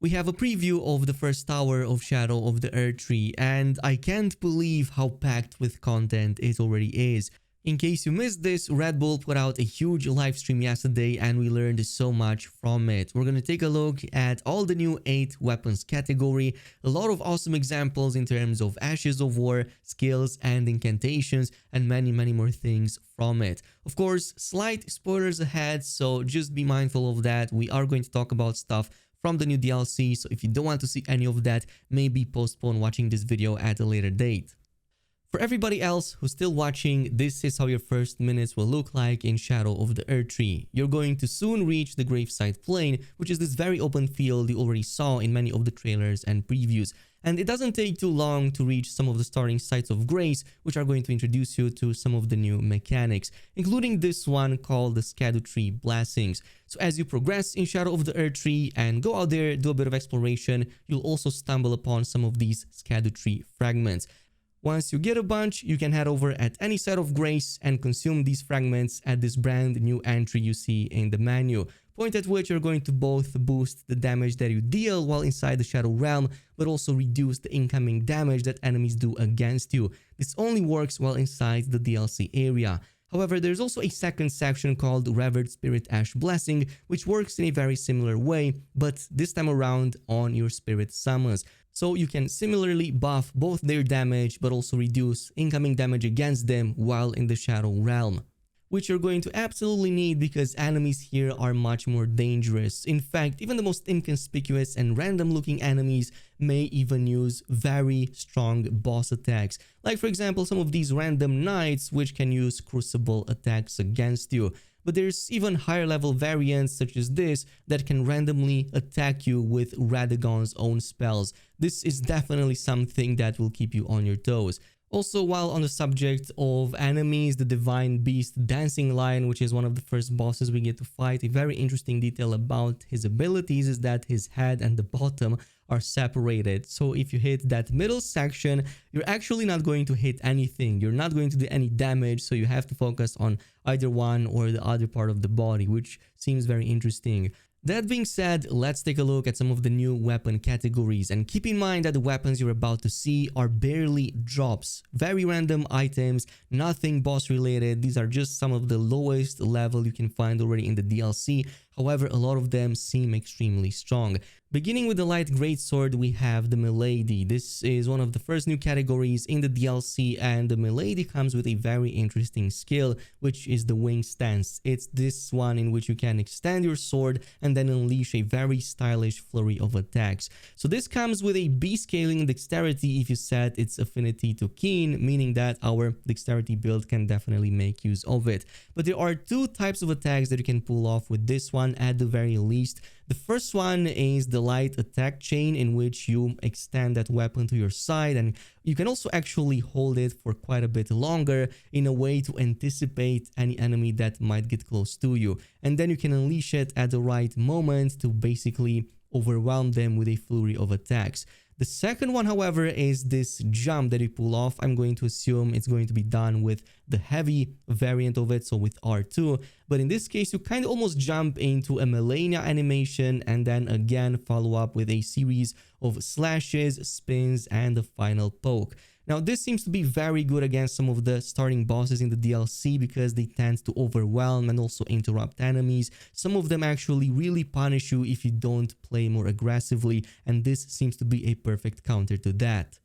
We have a preview of the first tower of Shadow of the Erdtree, and I can't believe how packed with content it already is. In case you missed this, Red Bull put out a huge live stream yesterday and we learned so much from it. We're gonna take a look at all the new 8 weapons category, a lot of awesome examples in terms of Ashes of War, skills and incantations, and many more things from it. Of course, slight spoilers ahead, so just be mindful of that. We are going to talk about stuff from the new DLC, so if you don't want to see any of that, maybe postpone watching this video at a later date. For everybody else who's still watching, this is how your first minutes will look like in Shadow of the Erdtree. You're going to soon reach the Graveside Plain, which is this very open field you already saw in many of the trailers and previews. And it doesn't take too long to reach some of the starting sites of grace, which are going to introduce you to some of the new mechanics, including this one called the Erdtree Blessings. So as you progress in Shadow of the Erdtree and go out there, do a bit of exploration, you'll also stumble upon some of these Erdtree fragments. Once you get a bunch, you can head over at any site of grace and consume these fragments at this brand new entry you see in the menu. Point at which you're going to both boost the damage that you deal while inside the Shadow Realm, but also reduce the incoming damage that enemies do against you. This only works while inside the DLC area. However, there's also a second section called Revered Spirit Ash Blessing, which works in a very similar way, but this time around on your spirit summons. So you can similarly buff both their damage, but also reduce incoming damage against them while in the Shadow Realm, which you're going to absolutely need because enemies here are much more dangerous. In fact, even the most inconspicuous and random looking enemies may even use very strong boss attacks. Like for example, some of these random knights which can use crucible attacks against you. But there's even higher level variants such as this that can randomly attack you with Radagon's own spells. This is definitely something that will keep you on your toes. Also, while on the subject of enemies, the Divine Beast Dancing Lion, which is one of the first bosses we get to fight, a very interesting detail about his abilities is that his head and the bottom are separated. So if you hit that middle section, you're actually not going to hit anything. You're not going to do any damage, so you have to focus on either one or the other part of the body, which seems very interesting. That being said, let's take a look at some of the new weapon categories, and keep in mind that the weapons you're about to see are barely drops, very random items, nothing boss related. These are just some of the lowest level you can find already in the DLC. However, a lot of them seem extremely strong. Beginning with the light greatsword, we have the Milady. This is one of the first new categories in the DLC, and the Milady comes with a very interesting skill, which is the wing stance. It's this one in which you can extend your sword and then unleash a very stylish flurry of attacks. So this comes with a B scaling dexterity if you set its affinity to keen, meaning that our dexterity build can definitely make use of it. But there are 2 types of attacks that you can pull off with this one at the very least. The first one is the light attack chain, in which you extend that weapon to your side, and you can also actually hold it for quite a bit longer in a way to anticipate any enemy that might get close to you. And then you can unleash it at the right moment to basically overwhelm them with a flurry of attacks. The second one, however, is this jump that you pull off. I'm going to assume it's going to be done with the heavy variant of it, so with R2. But in this case, you kind of almost jump into a Melania animation and then again follow up with a series of slashes, spins, and the final poke. Now, this seems to be very good against some of the starting bosses in the DLC because they tend to overwhelm and also interrupt enemies. Some of them actually really punish you if you don't play more aggressively, and this seems to be a perfect counter to that.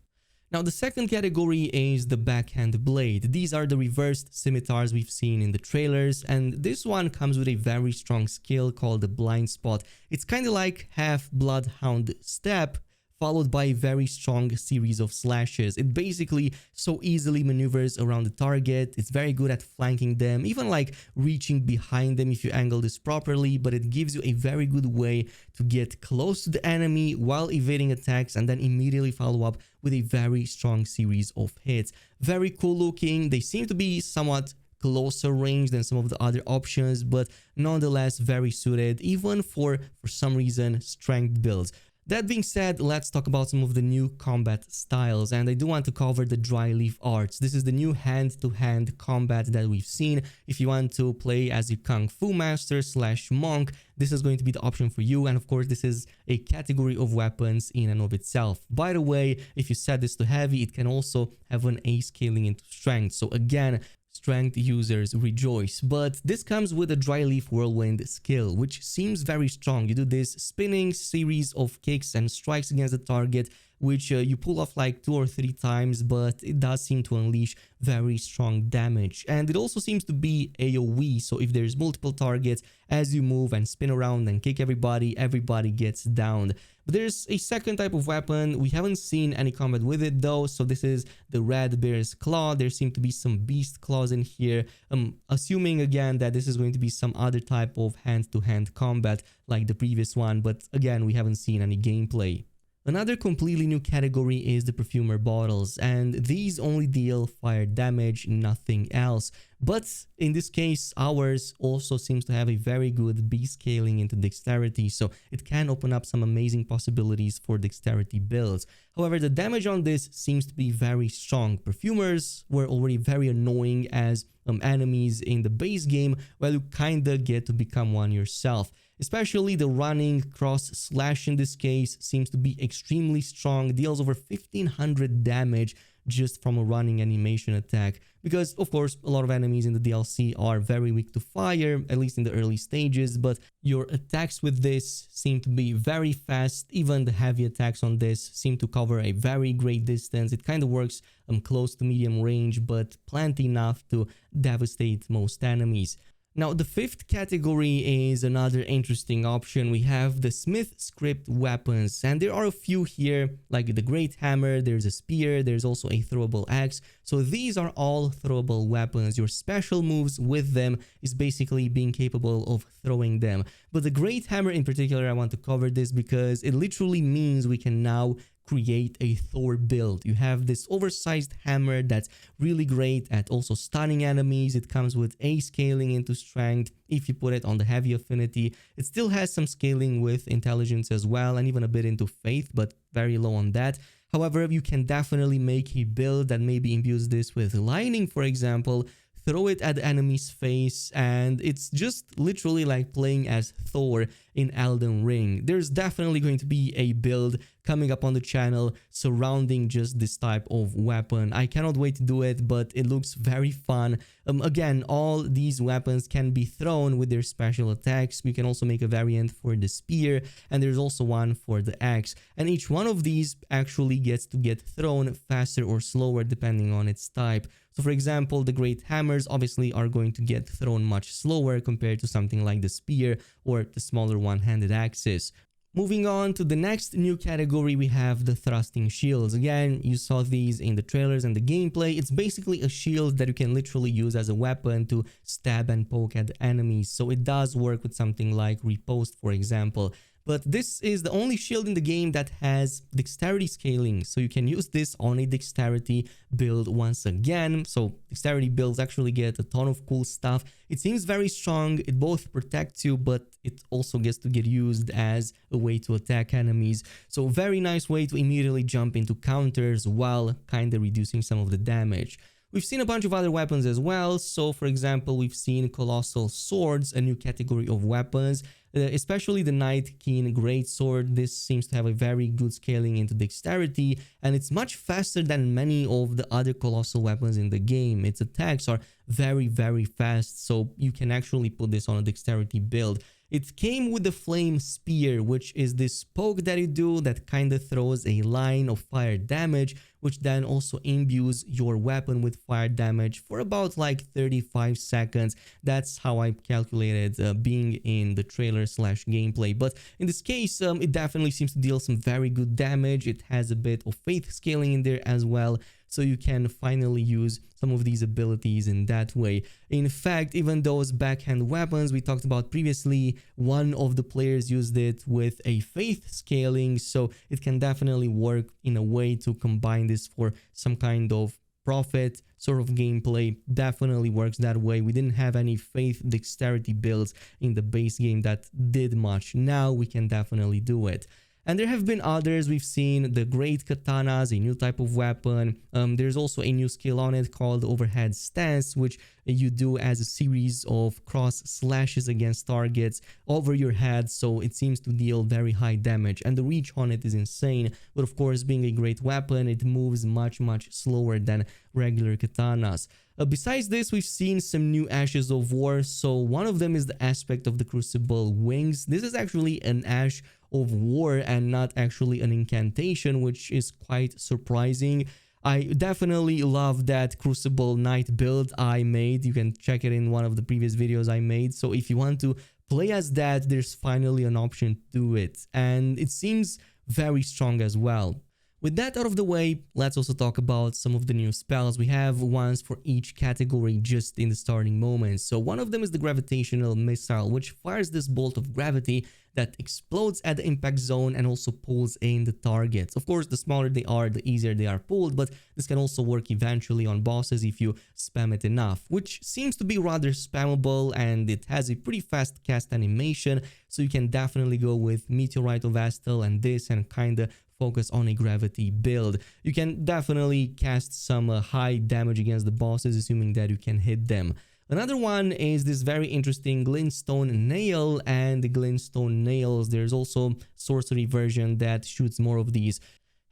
Now, the second category is the backhand blade. These are the reversed scimitars we've seen in the trailers, and this one comes with a very strong skill called the blind spot. It's kind of like half bloodhound step, followed by a very strong series of slashes. It basically so easily maneuvers around the target. It's very good at flanking them, even like reaching behind them if you angle this properly, but it gives you a very good way to get close to the enemy while evading attacks and then immediately follow up with a very strong series of hits. Very cool looking. They seem to be somewhat closer range than some of the other options, but nonetheless very suited even for some reason strength builds. That being said, let's talk about some of the new combat styles, and I do want to cover the dry leaf arts. This is the new hand-to-hand combat that we've seen. If you want to play as a kung fu master slash monk, this is going to be the option for you, and of course this is a category of weapons in and of itself. By the way, if you set this to heavy, it can also have an A scaling into strength, so again, strength users rejoice. But this comes with a dry leaf whirlwind skill, which seems very strong. You do this spinning series of kicks and strikes against the target, which you pull off like 2 or 3 times, but it does seem to unleash very strong damage. And it also seems to be AoE, so if there's multiple targets, as you move and spin around and kick everybody, everybody gets downed. But there's a second type of weapon. We haven't seen any combat with it though, so this is the Red Bear's Claw. There seem to be some beast claws in here. I'm assuming again that this is going to be some other type of hand-to-hand combat like the previous one, but again, we haven't seen any gameplay. Another completely new category is the perfumer bottles, and these only deal fire damage, nothing else. But in this case, ours also seems to have a very good B scaling into dexterity, so it can open up some amazing possibilities for dexterity builds. However, the damage on this seems to be very strong. Perfumers were already very annoying as enemies in the base game, while you kinda get to become one yourself. Especially the running cross slash in this case seems to be extremely strong, deals over 1500 damage just from a running animation attack, because of course a lot of enemies in the DLC are very weak to fire, at least in the early stages, but your attacks with this seem to be very fast. Even the heavy attacks on this seem to cover a very great distance. It kind of works close to medium range, but plenty enough to devastate most enemies. Now, the fifth category is another interesting option. We have the Smith script weapons, and there are a few here, like the Great Hammer, there's a spear, there's also a throwable axe. So these are all throwable weapons. Your special moves with them is basically being capable of throwing them. But the Great Hammer in particular, I want to cover this because it literally means we can now create a Thor build. You have this oversized hammer that's really great at also stunning enemies. It comes with A scaling into strength if you put it on the heavy affinity. It still has some scaling with intelligence as well, and even a bit into faith, but very low on that. However, you can definitely make a build that maybe imbues this with lightning, for example, throw it at the enemy's face, and it's just literally like playing as Thor in Elden Ring. There's definitely going to be a build coming up on the channel surrounding just this type of weapon. I cannot wait to do it, but it looks very fun. Again, all these weapons can be thrown with their special attacks. We can also make a variant for the spear, and there's also one for the axe. And each one of these actually gets to get thrown faster or slower depending on its type. So for example, the Great Hammers obviously are going to get thrown much slower compared to something like the spear or the smaller one-handed axes. Moving on to the next new category, we have the thrusting shields. Again, you saw these in the trailers and the gameplay. It's basically a shield that you can literally use as a weapon to stab and poke at enemies. So it does work with something like riposte, for example. But this is the only shield in the game that has dexterity scaling, so you can use this on a dexterity build once again. So dexterity builds actually get a ton of cool stuff. It seems very strong. It both protects you, but it also gets to get used as a way to attack enemies. So very nice way to immediately jump into counters while kind of reducing some of the damage. We've seen a bunch of other weapons as well. So for example, we've seen colossal swords, a new category of weapons. Especially the Night King Greatsword. This seems to have a very good scaling into dexterity, and it's much faster than many of the other colossal weapons in the game. Its attacks are very, very fast, so you can actually put this on a dexterity build. It came with the Flame Spear, which is this poke that you do that kind of throws a line of fire damage, which then also imbues your weapon with fire damage for about like 35 seconds. That's how I calculated being in the trailer slash gameplay. But in this case, it definitely seems to deal some very good damage. It has a bit of faith scaling in there as well, so you can finally use some of these abilities in that way. In fact, even those backhand weapons we talked about previously, one of the players used it with a faith scaling, so it can definitely work in a way to combine this for some kind of profit sort of gameplay. Definitely works that way. We didn't have any faith dexterity builds in the base game that did much. Now we can definitely do it. And there have been others. We've seen the Great Katanas, a new type of weapon. There's also a new skill on it called Overhead Stance, which you do as a series of cross slashes against targets over your head, so it seems to deal very high damage, and the reach on it is insane. But of course, being a great weapon, it moves much slower than regular katanas. Besides this, we've seen some new Ashes of War. So one of them is the aspect of the Crucible wings. This is actually an Ash of War and not actually an incantation, which is quite surprising. I definitely love that Crucible Knight build I made. You can check it in one of the previous videos I made. So if you want to play as that, there's finally an option to do it. And it seems very strong as well. With that out of the way, let's also talk about some of the new spells. We have ones for each category just in the starting moments. So one of them is the Gravitational Missile, which fires this bolt of gravity that explodes at the impact zone and also pulls in the targets. Of course, the smaller they are, the easier they are pulled, but this can also work eventually on bosses if you spam it enough, which seems to be rather spammable, and it has a pretty fast cast animation, so you can definitely go with Meteorite of Astel and this and kinda focus on a gravity build. You can definitely cast some high damage against the bosses, assuming that you can hit them. Another one is this very interesting Glintstone Nail and the Glintstone Nails. There's also sorcery version that shoots more of these.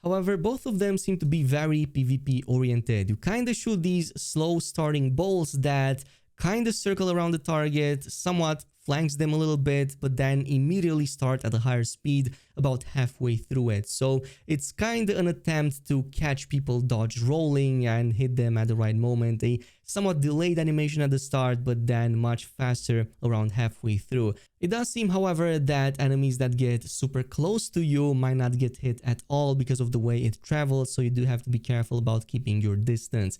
However, both of them seem to be very PvP oriented. You kinda shoot these slow starting bolts that kinda circle around the target, somewhat flanks them a little bit, but then immediately start at a higher speed about halfway through it. So it's kind of an attempt to catch people dodge rolling and hit them at the right moment. A somewhat delayed animation at the start, but then much faster around halfway through. It does seem, however, that enemies that get super close to you might not get hit at all because of the way it travels, so you do have to be careful about keeping your distance.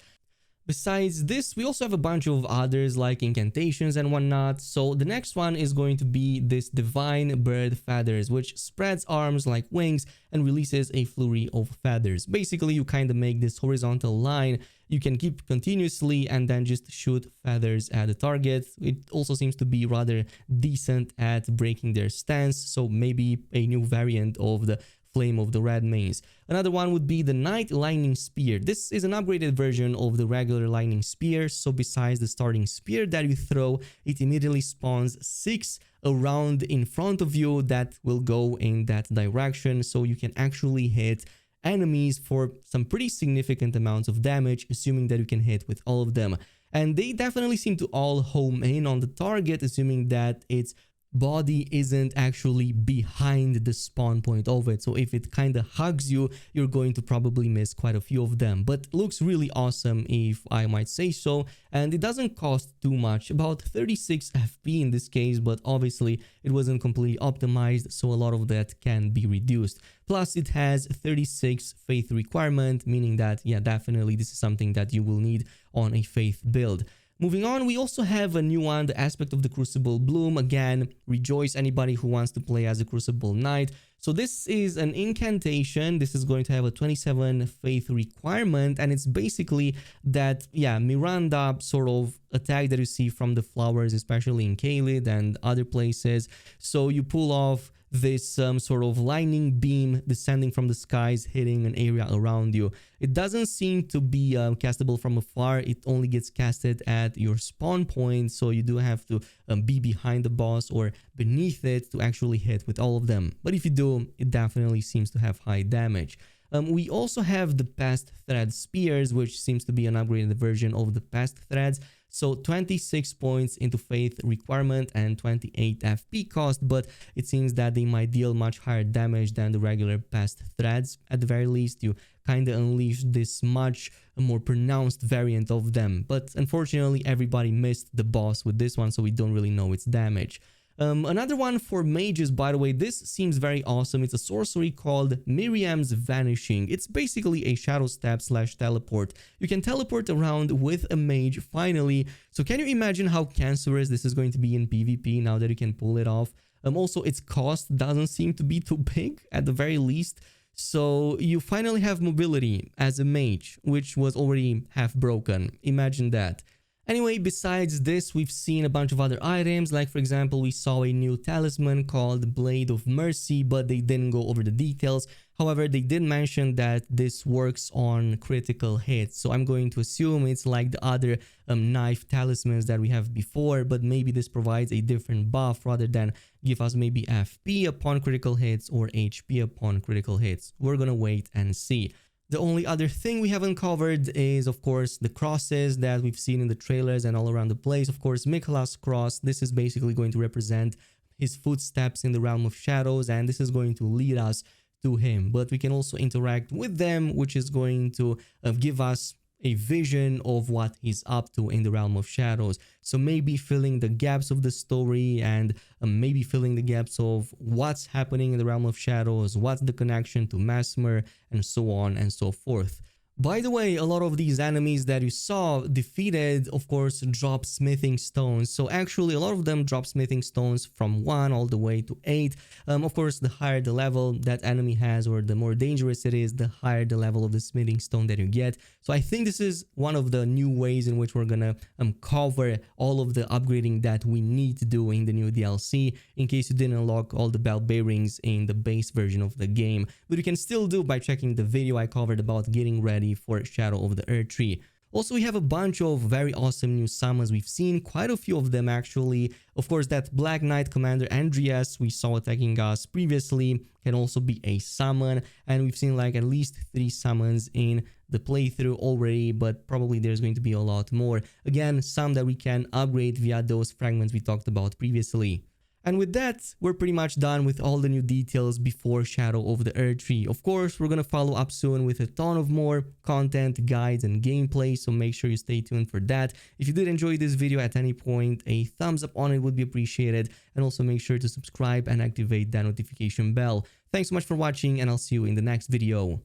Besides this, we also have a bunch of others like incantations and whatnot. So the next one is going to be this Divine Bird Feathers, which spreads arms like wings and releases a flurry of feathers. Basically, you kind of make this horizontal line. You can keep continuously and then just shoot feathers at the target. It also seems to be rather decent at breaking their stance, so maybe a new variant of the Flame of the Red Mains. Another one would be the Night Lightning Spear. This is an upgraded version of the regular Lightning Spear, so besides the starting spear that you throw, it immediately spawns 6 around in front of you that will go in that direction, so you can actually hit enemies for some pretty significant amounts of damage, assuming that you can hit with all of them. And they definitely seem to all home in on the target, assuming that it's body isn't actually behind the spawn point of it. So if it kind of hugs you, you're going to probably miss quite a few of them. But looks really awesome, if I might say so. And it doesn't cost too much, about 36 FP in this case, but obviously it wasn't completely optimized, so a lot of that can be reduced. Plus it has 36 faith requirement, meaning that, yeah, definitely this is something that you will need on a faith build. Moving on, we also have a new one, the aspect of the Crucible Bloom. Again, rejoice anybody who wants to play as a Crucible Knight. So this is an incantation. This is going to have a 27 faith requirement, and it's basically that, yeah, Miranda sort of attack that you see from the flowers, especially in Caelid and other places. So you pull off this sort of lightning beam descending from the skies, hitting an area around you. It doesn't seem to be castable from afar. It only gets casted at your spawn point, so you do have to be behind the boss or beneath it to actually hit with all of them. But if you do, it definitely seems to have high damage. We also have the Past Thread Spears, which seems to be an upgraded version of the Past Threads. So 26 points into faith requirement and 28 FP cost, but it seems that they might deal much higher damage than the regular Past Threads. At the very least, you kind of unleash this much more pronounced variant of them. But unfortunately, everybody missed the boss with this one, so we don't really know its damage. Another one for mages, by the way, this seems very awesome. It's a sorcery called Miriam's Vanishing. It's basically a shadow step / teleport. You can teleport around with a mage finally. So can you imagine how cancerous this is going to be in PvP now that you can pull it off? Also, its cost doesn't seem to be too big at the very least. So you finally have mobility as a mage, which was already half broken. Imagine that. Anyway, besides this, we've seen a bunch of other items, like for example, we saw a new talisman called Blade of Mercy, but they didn't go over the details. However, they did mention that this works on critical hits, so I'm going to assume it's like the other knife talismans that we have before, but maybe this provides a different buff rather than give us maybe FP upon critical hits or HP upon critical hits. We're gonna wait and see. The only other thing we haven't covered is, of course, the crosses that we've seen in the trailers and all around the place. Of course, Miquella's cross, this is basically going to represent his footsteps in the realm of shadows, and this is going to lead us to him. But we can also interact with them, which is going to give us a vision of what he's up to in the realm of shadows. So maybe filling the gaps of the story and maybe filling the gaps of what's happening in the realm of shadows, what's the connection to Mesmer, and so on and so forth. By the way, a lot of these enemies that you saw defeated, of course, drop smithing stones. So actually, a lot of them drop smithing stones from 1 all the way to 8. Of course, the higher the level that enemy has, or the more dangerous it is, the higher the level of the smithing stone that you get. So I think this is one of the new ways in which we're gonna cover all of the upgrading that we need to do in the new DLC, in case you didn't unlock all the bell bearings in the base version of the game. But you can still do by checking the video I covered about getting ready for Shadow of the Erdtree. Also, we have a bunch of very awesome new summons. We've seen quite a few of them actually. Of course, that Black Knight Commander Andreas we saw attacking us previously can also be a summon, and we've seen like at least 3 summons in the playthrough already, but probably there's going to be a lot more. Again, some that we can upgrade via those fragments we talked about previously. And with that, we're pretty much done with all the new details before Shadow of the Erdtree. Of course, we're gonna follow up soon with a ton of more content, guides, and gameplay, so make sure you stay tuned for that. If you did enjoy this video at any point, a thumbs up on it would be appreciated, and also make sure to subscribe and activate that notification bell. Thanks so much for watching, and I'll see you in the next video.